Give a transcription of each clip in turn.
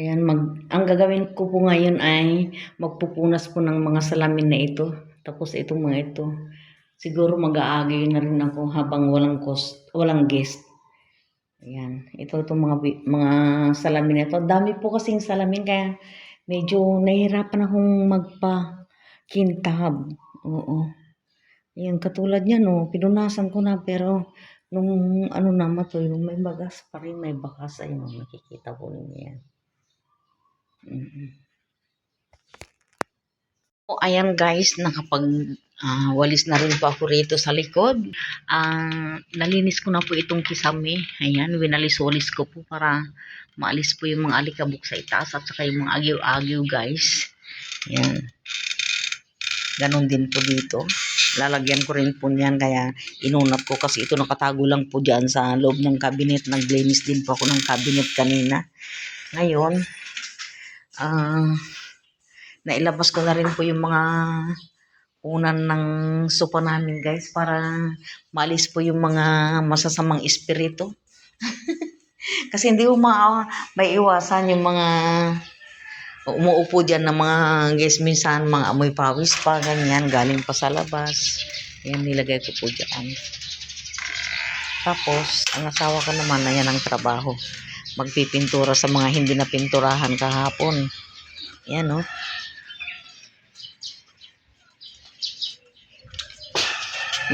Ayan, ang gagawin ko po ngayon ay magpupunas po ng mga salamin na ito. Tapos itong mga ito. Siguro mag-aagay na rin ako habang walang guest. Ayan, itong mga salamin na ito. Dami po kasing salamin kaya medyo nahihirapan akong magpa-kintab. Oo. Ayan, katulad niyan, no, pinunasan ko na pero nung ano na matoy, nung may bagas pa rin, may bakas. Ayun, nakikita po ninyo yan. Ayan guys, walis na rin po ako rito sa likod. Nalinis ko na po itong kisame. Ayan, winalis-walis ko po para maalis po yung mga alikabok sa itaas at saka yung mga agyo-agyo guys. Ayan. Ganon din po dito. Lalagyan ko rin po niyan kaya inunat ko kasi ito nakatago lang po dyan sa loob ng cabinet. Naglinis din po ako ng cabinet kanina. Ngayon, nailabas ko na rin po yung mga unan ng sopa namin guys para maalis po yung mga masasamang espiritu. Kasi hindi mo may iwasan yung mga umuupo dyan ng mga guys minsan, mga amoy pawis pa, ganyan, galing pa sa labas. Ayan, nilagay ko po dyan. Tapos, ang asawa ko naman na yan ang trabaho. Magpipintura sa mga hindi na pinturahan kahapon. Ayan, no?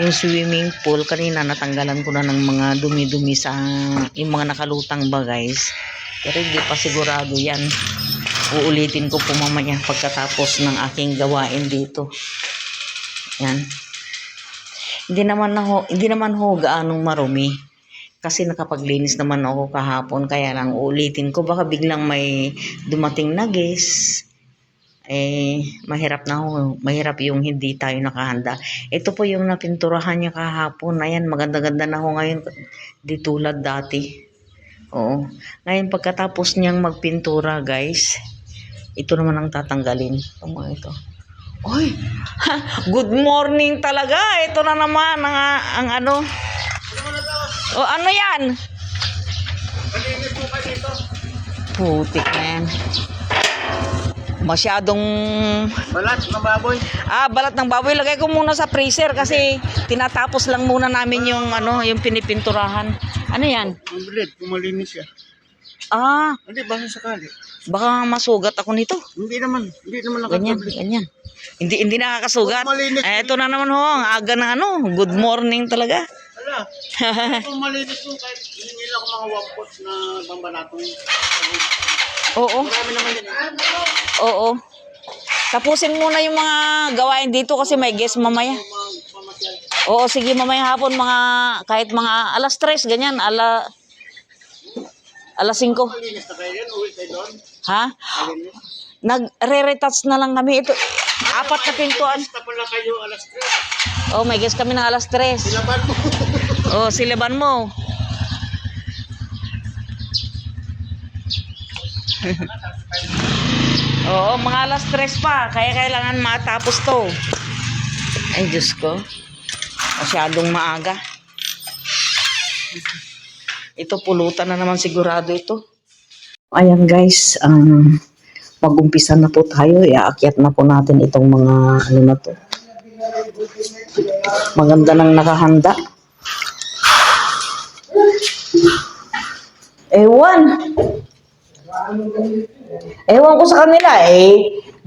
Yung swimming pool, kanina natanggalan ko na ng mga dumi-dumi sa yung mga nakalutang ba guys. Pero hindi pa sigurado yan. Uulitin ko po mamaya pagkatapos ng aking gawain dito. Yan. Hindi naman ho gaanong marumi. Kasi nakapaglinis naman ako kahapon. Kaya lang uulitin ko. Baka biglang may dumating na guest. Mahirap yung hindi tayo nakahanda. Ito po yung napinturahan niya kahapon. Ayan, maganda-ganda na ho ngayon. Di tulad dati. Oo. Ngayon, pagkatapos niyang magpintura, guys, ito naman ang tatanggalin. Ito. Oy! Good morning talaga. Ito na naman ang ano. O, ano yan? Putik na yan. Masyadong balat ng baboy. Balat ng baboy. Lagay ko muna sa freezer kasi tinatapos lang muna namin yung yung pinipinturahan. Ano yan? Mabilit, kumalinis siya. Hindi, baka sakali. Baka masugat ako nito. Hindi naman Ganyan. Hindi nakakasugat. Ito na naman ho, ang aga ng good morning talaga. Ala, kung malinis mo kahit hindi lang mga wampot na bambanatong. Oo. Marami naman yan. Oo. Tapusin muna yung mga gawain dito kasi may guest mamaya. Oo, sige mamaya hapon kahit mga alas 3, ganyan, alas 5. Malinis na kayo yan, uwi kayo doon. Ha? Malinis. Nag-re-retouch na lang kami. Ito, 4 na pintuan. Basta pala kayo alas 3. Oh, may guest kami ng alas 3. Silaban mo. Oh, silaban mo. Oo, mga alas 3 pa. Kaya kailangan matapos to. Ay, Diyos ko. Masyadong maaga. Ito, pulutan na naman sigurado ito. Ayan guys, mag-umpisa na po tayo. Iaakyat na po natin itong mga ano na to. Maganda nang nakahanda. Ewan ko sa kanila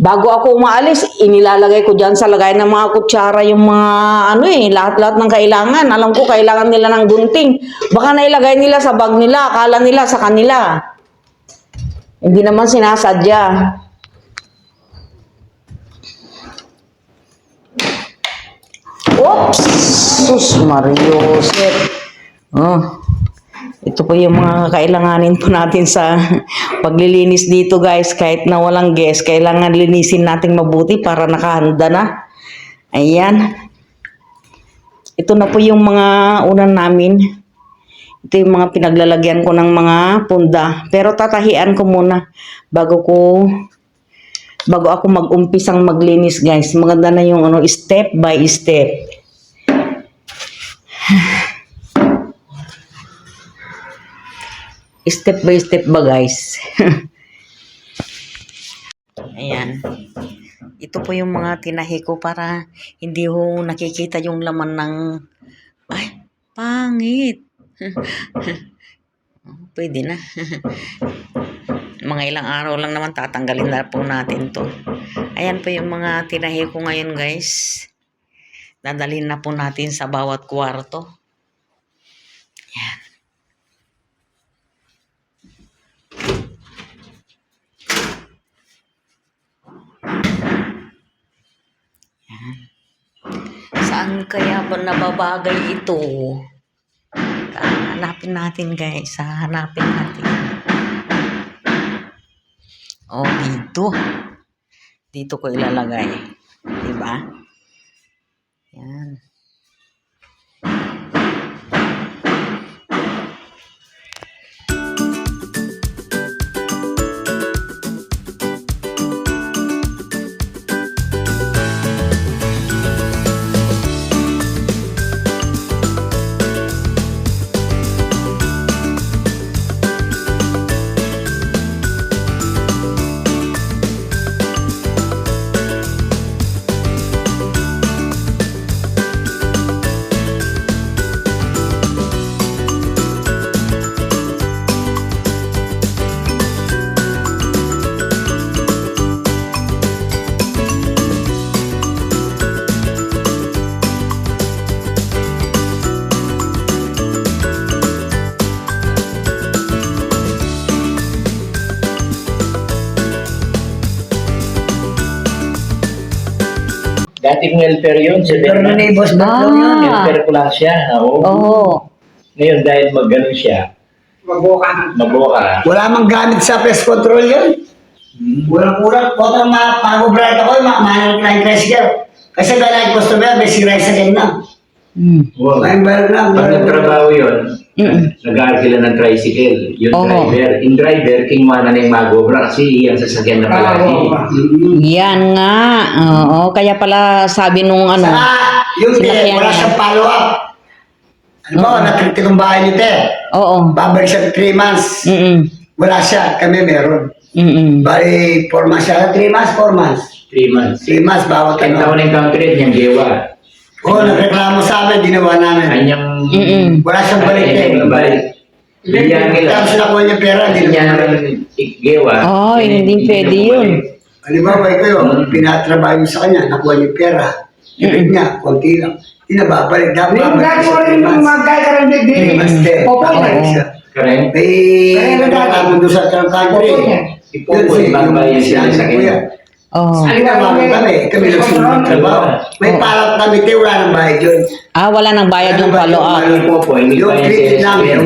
bago ako umaalis, inilalagay ko dyan sa lagay ng mga kutsara yung mga lahat-lahat ng kailangan. Alam ko kailangan nila ng gunting. Baka nailagay nila sa bag nila, akala nila sa kanila. Hindi naman sinasadya. Oops! Sus Mario, shit. Ito po yung mga kailanganin po natin sa paglilinis dito guys. Kahit na walang guest, kailangan linisin natin mabuti para nakahanda na. Ayan. Ito na po yung mga unan namin. Ito yung mga pinaglalagyan ko ng mga punda. Pero tatahian ko muna bago ako mag-umpisang maglinis guys. Maganda na yung step by step. Step by step ba guys? Ayan. Ito po yung mga tinahi ko para hindi ho nakikita yung laman ng... Ay, pangit. Pwede na. Mga ilang araw lang naman tatanggalin na po natin to. Ayan po yung mga tinahi ko ngayon, guys. Dadalhin na po natin sa bawat kwarto. Ayan. Ayan. Saan kaya ba nababagay ito? Hanapin natin, guys. Hanapin natin. Oh, dito. Dito ko ilalagay. Diba? Yan. Dating welfare yun. Pero na ni Boss Bert lang yun. Welfare ko lang siya. Oo. Oo. Ngayon dahil mag-ganon siya, magbuka. Wala mang gamit sa pest control yun. Kulang-kulang. Kung pag-bright ako, mahanap na yung tricycle. Kasi dahil ang customer, may sira sa na. Wow. May bayad lang. Pag nagtrabaho yun, nag-aaral sila ng tricycle. Yung Oo. driver. In driver, king mana na yung magobra kasi yung sasakyan na palagi. Yan nga. Oo. Kaya pala sabi nung ano. Saka, yung Sinakyan wala niya. siyang follow-up. Ano ba, nakritik ang bahay niyo, te. Oo. Babalik siya 3 months. Wala siya, kami meron. Bali, 4 months siya. 3 months, 4 months. 3 months. 3 months, bawat Kahit ano. ako na yung concrete niyang gewa. Oo, nagreklamo sa amin, ginawa namin. Kanyang... Wala siyang balik, te. Balik. Bigyan nila. Tapos nakuha niya pera, Hindi hindi niya naman. naman gewa. Oh, hindi pwede yun. Halimbawa, kayo, pinatrabaho niyo sa kanya, nakuha niyo pera. Ibig niya, konti lang. Hindi na babalik. Dapat babalik sa 3 months. 3 months, te. Babalik siya. Correct? May nagkakabon doon sa country. Ipopoy, magbayan sila sa kanya. Oo. Ano na kami nagsunod ng trabaho. May palak kami, te, wala nang bayad yun. Wala nang bayad yung follow-up. Ipopoy, hindi Yung bayan treatment sila sa namin, kanya.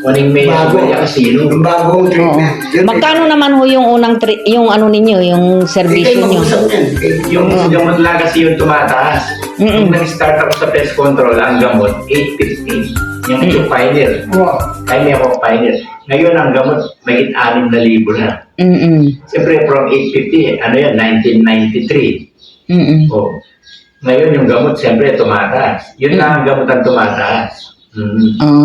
Kuning may bago. sa kasino. Yung bagong Oo. treatment. Yun, Magkano naman ho yung unang yung ano ninyo, yung Hindi servisyo kayo nyo? mag-usap yan. Yung gamot lang kasi yung tumataas. Nung nag-start ako sa pest control, ang gamot, 850. Yung Pioneer. Ay, may ako Pioneer. Ngayon, ang gamot, may 6,000 na. Siyempre, from 850, ano yan, 1993. Oh. Ngayon, yung gamot, siyempre, tumataas. Yun lang ang gamot ang tumataas.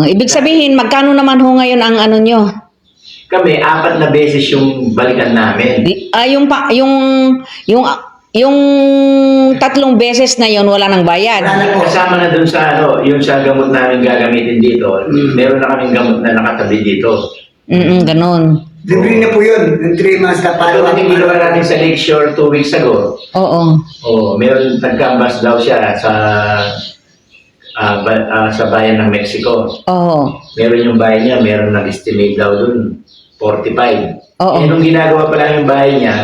Ibig sabihin, magkano naman ho ngayon ang ano nyo? Kami, 4 na beses yung balikan namin. Yung 3 beses na yon wala nang bayad. Wala na po. Kasama na dun sa ano, yung sa gamot namin gagamitin dito, meron na kaming gamot na nakatabi dito. Ganon. Libre na po yun. Yung 3 months na Paano follow-up. natin ginawa natin sa Lakeshore 2 weeks ago? Oo. Oh, meron nagkambas daw siya sa bayan ng Mexico. Oo. Meron yung bayan niya, meron nag-estimate daw dun, 45. Oo. Eh, nung ginagawa pa lang yung bayan niya,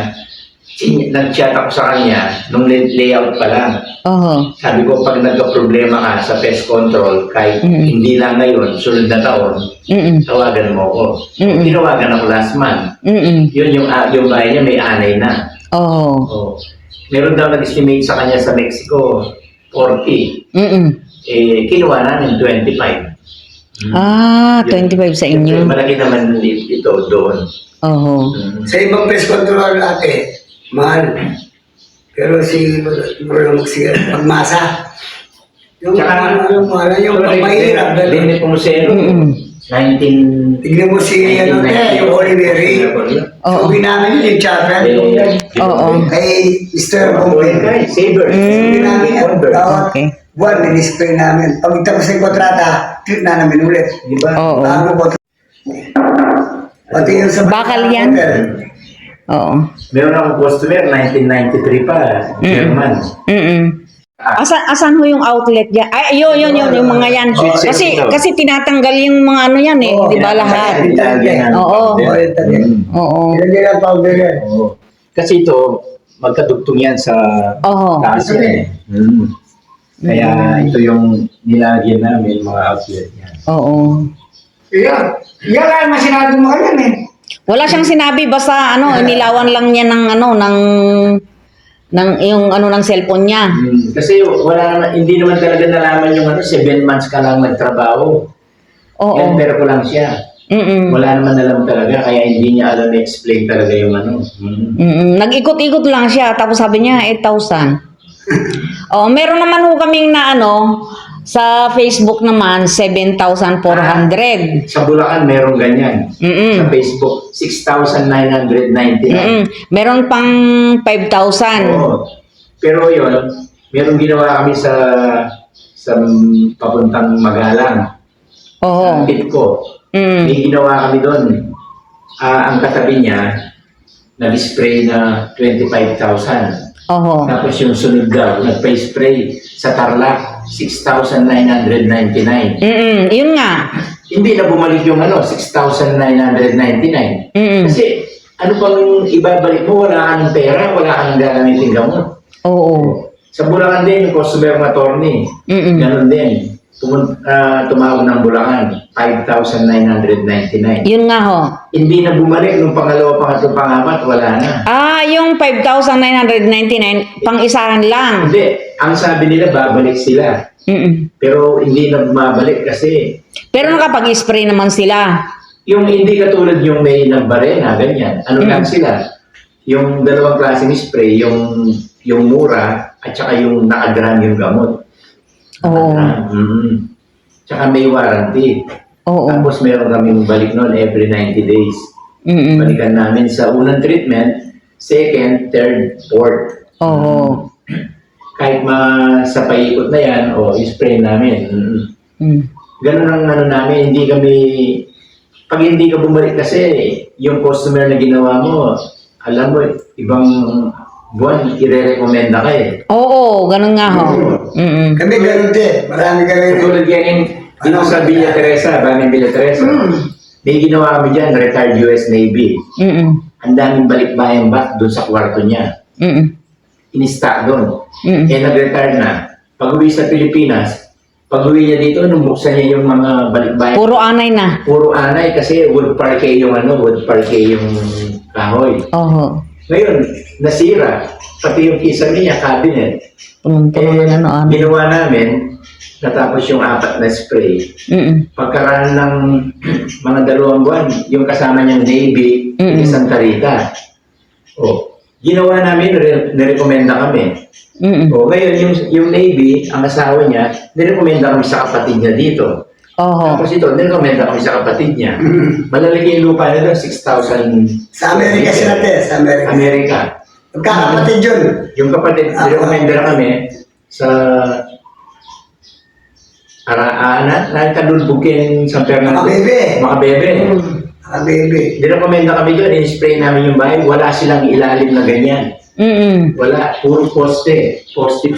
nag-chat ako sa kanya, nung layout pa lang. Oo. Sabi ko, pag nagka-problema ka sa pest control, kahit hindi lang ngayon, sunod na taon, tawagan mo ako. Tinawagan ako last month. Yun yung bahay niya, may anay na. Oo. Oh. Meron daw nag-estimate sa kanya sa Mexico, 40. Eh, kinuha namin 25. 25 sa inyo. Malaki naman ito doon. Oo. Sa ibang pest control ate, mahal. Pero si Bruno pagmasa. Yung Tsaka, mahal, yung pagmahirap. Limit kung sino. 19... Tignan mo si, ano, yung Oliveri. Oo. Sabi namin yun, yung chapter. Oo. Kay Mr. Bumpin. Saber. Sabi namin yan. Tawag, Okay. buwan, dinisplay namin. Pag tapos ng kontrata, treat na namin ulit. Di ba? Oo. Bago kontrata. Pati yung sa Bakal yan? Oo. Meron akong customer, 1993 pa, German. Asan ho yung outlet dyan? Ay, yun, yung mga yan. Kasi tinatanggal yung mga ano yan eh, di ba lahat? Oo. Oo. Ilagay ang powder yan. Oo. Kasi ito, magkadugtong yan sa Oo. taas yan eh. Kaya ito yung nilagyan namin, mga outlet yan. Oo. Yan. Yan lang masinado mo kanyan eh. Wala siyang sinabi, basta ano, nilawan lang niya ng ano, ng yung ano ng cellphone niya. Kasi wala naman, hindi naman talaga nalaman yung 7 months ka lang nagtrabaho. Oo. Yan, pero ko lang siya. Wala naman alam talaga, kaya hindi niya alam explain talaga yung ano. Nag-ikot-ikot lang siya, tapos sabi niya 8,000. Oh, meron naman ho kaming na ano, sa Facebook naman 7,400. Sa Bulacan, meron ganyan. Sa Facebook, 6,999. Meron pang 5,000. Oo. Pero yun, meron ginawa kami sa papuntang Magalang. Oo. Ang tip ko. May ginawa kami doon. Ang katabi niya, nag-spray na 25,000. Oo. Tapos yung sunod daw, nagpa-spray sa Tarlac, 6,999. Yun nga. Hindi na bumalik yung 6,999. Kasi ano pang ibabalik mo, wala kang pera, wala kang gagamitin gamot. Oo. Sa Bulacan din, yung customer ng attorney, ganun din. Tumawag ng Bulacan, 5,999. Yun nga ho. Hindi na bumalik nung pangalawa, pangatlo, pangapat, wala na. Yung 5,999, pang-isahan lang. Hindi, ang sabi nila, babalik sila. Pero hindi na bumabalik kasi Pero nakapag-spray naman sila. yung hindi katulad yung may nagbarena, ganyan. Ano lang sila? Yung dalawang klaseng spray, yung mura at saka yung nakagram yung gamot. Oo. Tsaka may warranty. Oo. Tapos meron kaming balik noon every 90 days. Balikan namin sa unang treatment, second, third, fourth. Oo. Kahit sa paikot na yan, i-spray namin. Ganun ang ano namin, hindi kami, pag hindi ka bumalik kasi, yung customer na ginawa mo, alam mo, ibang buwan, i-recommenda ka eh. Oo, ganun nga ho. Kami ganun din. Marami kami. Tulad yan yung sa Villa Teresa, Baming Villa Teresa. May ginawa kami dyan, retired US Navy. Ang daming balikbayan back doon sa kwarto niya. In-stack doon. Nag-retire na. Pag-uwi sa Pilipinas, pag-uwi niya dito, nung buksan niya yung mga balikbayan. Puro anay na. Puro anay kasi wood parquet yung kahoy. Oo. Ngayon, nasira. Pati yung kisame niya, cabinet. Punong-puno na ano. Ginawa namin, natapos yung 4 na spray. Pagkaraan ng mga 2 buwan, yung kasama niyang Navy, yung Santa Rita. Ginawa namin, nirekomenda kami. Ngayon, yung Navy, ang asawa niya, nirekomenda kami sa kapatid niya dito. Tapos ito, nirekomenda kami sa kapatid niya. Malalaki yung lupa nila, 6,000. Sa Amerika sila sa Amerika. Amerika. Magkakapatid yun. Yung kapatid, nirekomenda na kami sa Kadulbukin San Fernando. Makabebe. Makabebe. Nirekomenda kami doon, in-spray namin yung bahay, wala silang ilalim na ganyan. Wala, puro poste. Poste.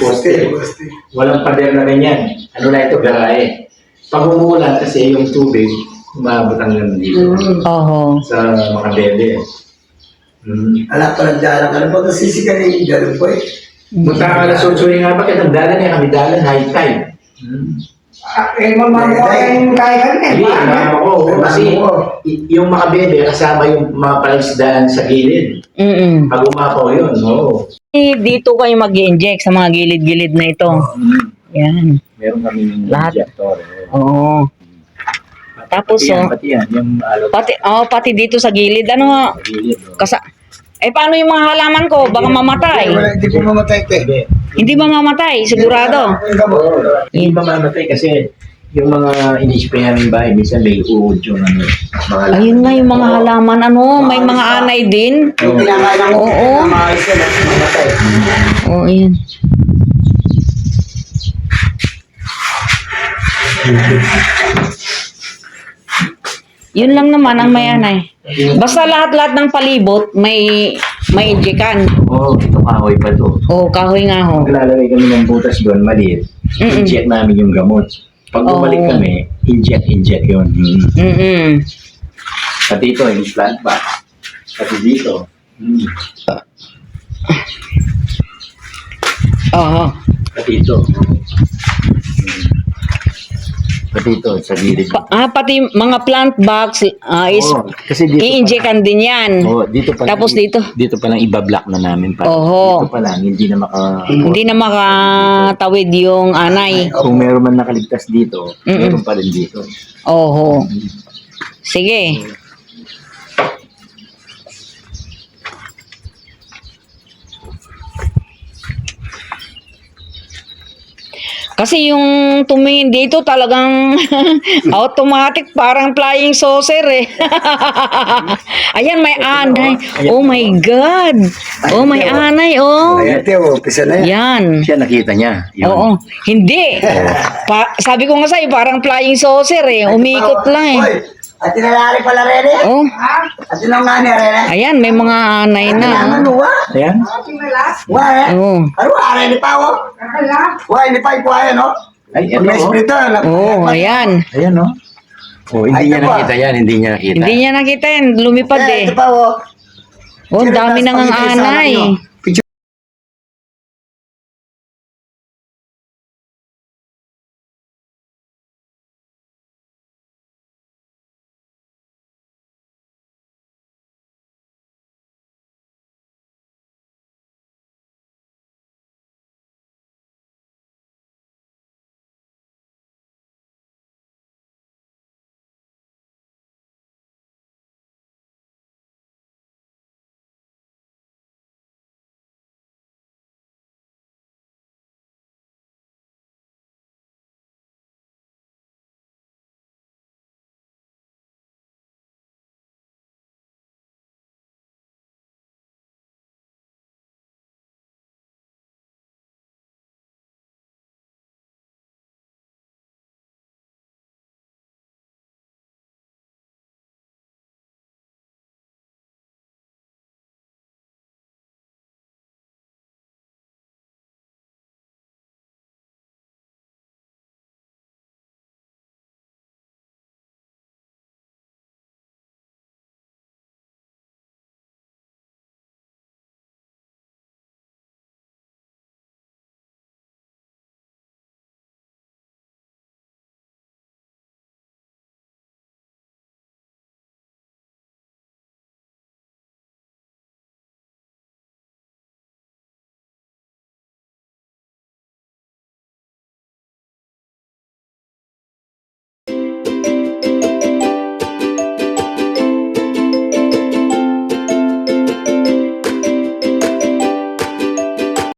Walang pader na ganyan. Ano na ito, garahe. Pag umuulan kasi yung tubig, umabot hanggang dito. Sa mga bebe. Wala pa lang dalang. Ano ba kasi sisigarin yung dalang po eh? Punta ka na sunsuri nga ba? Kitang dalan niya kami dalan, high tide. Mamamawa yung kaya ka Hindi, mama ko. Kasi yung mga bebe, kasama yung mga palaisdaan sa gilid. Pag umapaw yun, Dito kayo mag-inject sa mga gilid-gilid na ito. Yan. Meron kami Lahat. injector. Oo. Tapos, Pati yan, yung alot pati dito sa gilid, ano, sa gilid. paano yung mga halaman ko? Baka mamatay. Hindi po mamatay ko eh. Hindi ba mamatay? Sigurado. Hindi mamamatay kasi Yung mga in-spray namin bahay, minsan may uod yung ano, mga Ayun nga yung mga halaman, ano, may mga anay din. Yung pinakain ng Oo. maayos yan, mamatay. Oo, ayun. Yun lang naman ang may anay. Basta lahat-lahat ng palibot may injekan. Oo, ito kahoy pa to. Oo, kahoy nga ho. Naglalagay kami ng butas doon, maliit. Mm-mm. Inject namin yung gamot. Pag bumalik Oo. kami, inject yun. Mm-mm. Pati ito, yung plant box. Pati dito. Oo. Pati ito. Pati ito, sa gilid. Pati mga plant box is Oo, kasi dito i-injectan din yan. Oo, dito pa Tapos dito. Dito pa lang ibablock na namin pa. Oho. Dito pa lang, hindi na maka... Hindi na makatawid yung anay. Kung meron man nakaligtas dito, meron pa rin dito. Oho. Sige. Kasi yung tumingin dito talagang automatic parang flying saucer eh. Ayan, may anay. Oh my God. Oh, may anay, oh. Ayan, Teo, pisa na yan. Yan. Siya nakita niya. Yun. Oo. Hindi. Sabi ko nga sa'yo, parang flying saucer eh. Umikot lang eh. Hoy, at tinalari pala rin eh. Oh. At tinangan niya rin eh. Ayan, may mga anay na. Ano, wa? Ayan. Wa eh. Oh. Ano, wa, hindi pa, wa? Wa, hindi pa, ikuha yan, no? Ay, Pag may ano? espiritu, Oh, ayan. Ayan, no? Oh, hindi Ay, niya ito pa. nakita yan. Hindi niya nakita. Hindi niya nakita yan. Lumipad eh. Ito pa, wa. Oh, dami nang ang anay.